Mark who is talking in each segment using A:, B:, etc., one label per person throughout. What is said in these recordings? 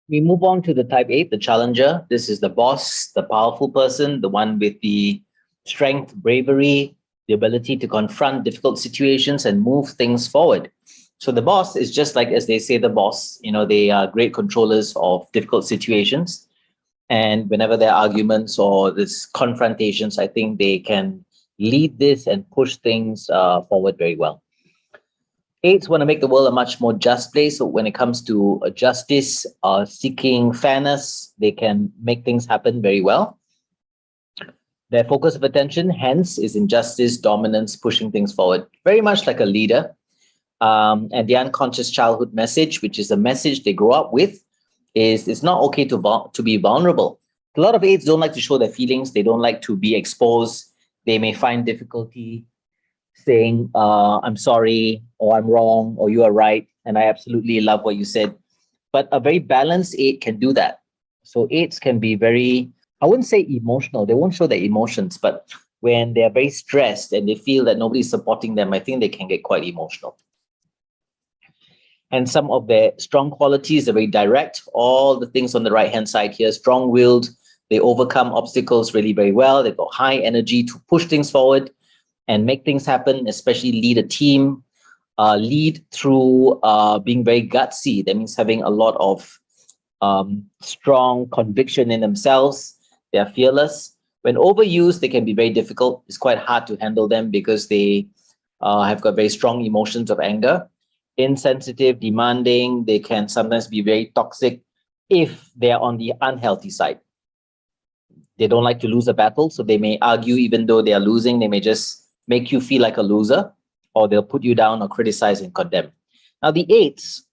A: We move on to the type 8, the challenger. This is the boss, the powerful person, the one with the strength, bravery, the ability to confront difficult situations and move things forward. So the boss is just like, as they say, the boss. They are great controllers of difficult situations. And whenever there are arguments or this confrontations, I think they can lead this and push things forward very well. Eights want to make the world a much more just place. So when it comes to justice, seeking fairness, they can make things happen very well. Their focus of attention, hence, is in justice, dominance, pushing things forward, very much like a leader. And the unconscious childhood message, which is a message they grow up with, is it's not okay to be vulnerable. A lot of eights don't like to show their feelings. They don't like to be exposed. They may find difficulty saying, I'm sorry, or I'm wrong, or you are right, and I absolutely love what you said. But a very balanced eight can do that. So eights can be very, I wouldn't say emotional. They won't show their emotions, but when they're very stressed and they feel that nobody's supporting them, I think they can get quite emotional. And some of their strong qualities are very direct. All the things on the right-hand side here, strong-willed, they overcome obstacles really very well. They've got high energy to push things forward and make things happen, especially lead a team, lead through being very gutsy. That means having a lot of strong conviction in themselves. They are fearless. When overused, they can be very difficult. It's quite hard to handle them because they have got very strong emotions of anger. Insensitive, demanding, they can sometimes be very toxic if they're on the unhealthy side. They don't like to lose a battle, so they may argue even though they are losing. They may just make you feel like a loser, or they'll put you down or criticize and condemn. Now, the eights,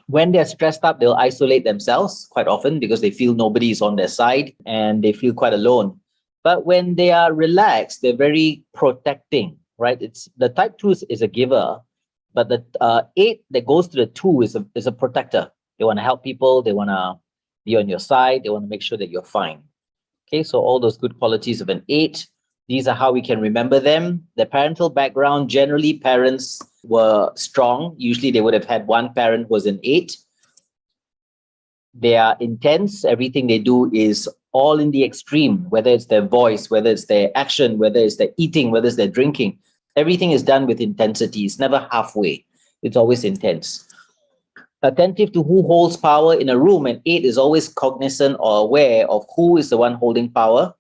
A: when they're stressed up, they'll isolate themselves quite often because they feel nobody is on their side and they feel quite alone. But when they are relaxed, they're very protecting, right? It's the type 2 is a giver, but the 8 that goes to the 2 is a protector. They want to help people. They want to be on your side. They want to make sure that you're fine. Okay, so all those good qualities of an 8. These are how we can remember them. The parental background, generally parents were strong. Usually they would have had one parent who was an 8. They are intense. Everything they do is all in the extreme, whether it's their voice, whether it's their action, whether it's their eating, whether it's their drinking. Everything is done with intensity. It's never halfway. It's always intense. Attentive to who holds power in a room, and 8 is always cognizant or aware of who is the one holding power.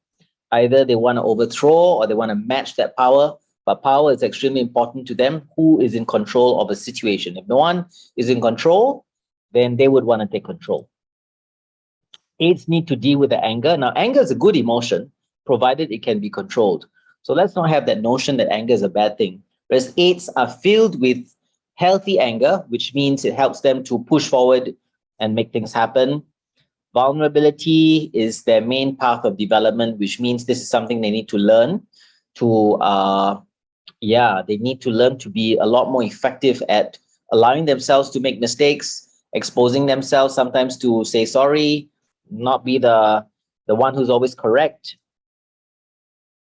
A: Either they want to overthrow or they want to match that power, but power is extremely important to them. Who is in control of a situation? If no one is in control, then they would want to take control. 8s need to deal with the anger. Now, anger is a good emotion, provided it can be controlled. So let's not have that notion that anger is a bad thing. Whereas 8s are filled with healthy anger, which means it helps them to push forward and make things happen. Vulnerability is their main path of development, which means this is something they need to learn to, they need to learn to be a lot more effective at allowing themselves to make mistakes, exposing themselves sometimes to say sorry, not be the one who's always correct.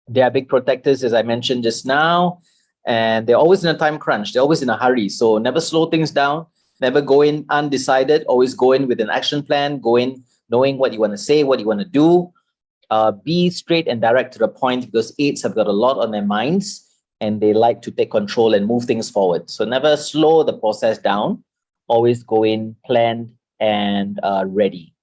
A: They are big protectors, as I mentioned just now, and they're always in a time crunch. They're always in a hurry. So never slow things down, never go in undecided, always go in with an action plan, go in knowing what you want to say, what you want to do. Be straight and direct to the point, because 8s have got a lot on their minds and they like to take control and move things forward. So never slow the process down, always go in planned and ready.